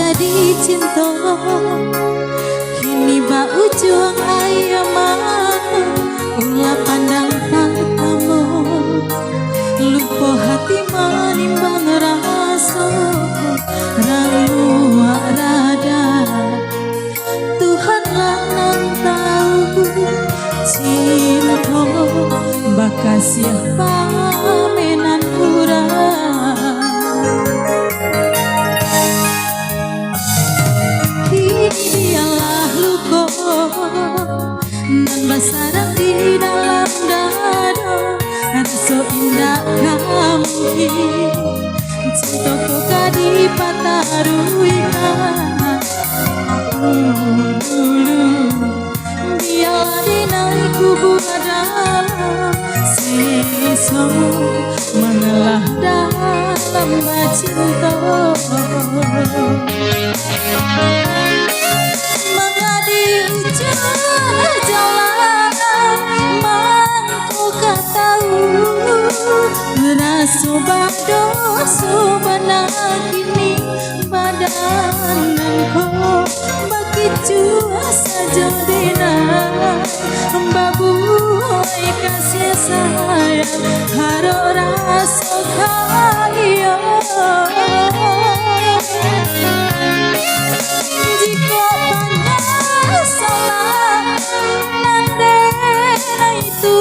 jadi cinta kini ba ujung ayam ulah pandang pertama lupa hati manimbang rasa ramu rada Tuhan lah yang tahu cinta bakal siapa menan kurang kini dialah luka nan bersarang di dalam dada rasa indah mungkin cinta kau kadi pataruikan biarlah dinaik kubur dalam seso mengalah dalam cinta mengadi ujung jalan mangku katahu rasa badoso benar kini badananku begitu saja denai babuai kasih sayang harap rasa kaya jika banyak salah nande itu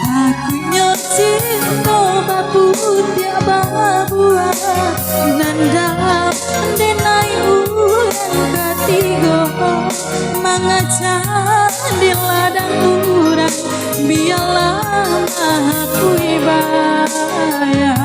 aku cinta babu tiap babuah nanda denai ulang ketiga mengajak di ladang kurang biarlah aku bayar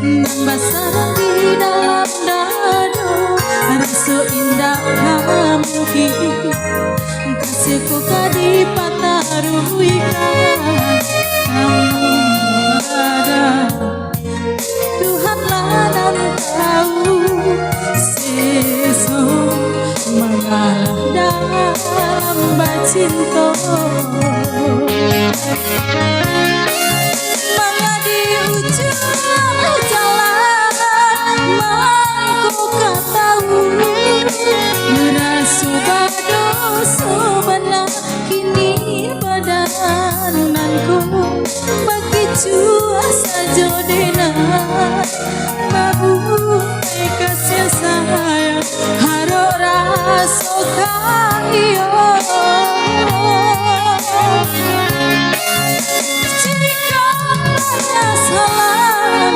dan bersarang di dalam dada rasa indah mungkin kasihku kadi pataruikan kamu ada Tuhanlah dan tahu seso mengalah dalam cinta mengadi ujung jalan mangku katahu merasa badoso benar kini badananku begitu saja denai babu kasih sayang harap rasa kaya jika banyak salah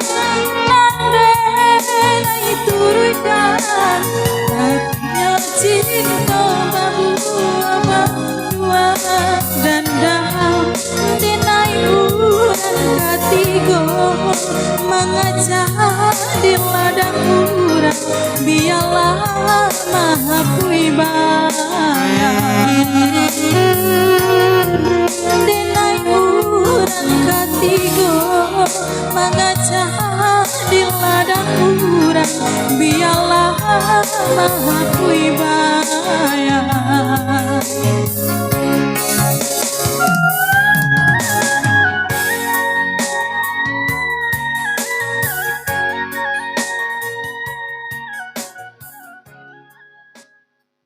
nande itu ruikan hatinya cinta babu dan dalam denai bulan ketiga mengajak di ladang kurang biarlah maha bayar denai bulan ketiga mengajak di ladang kurang biarlah maha bayar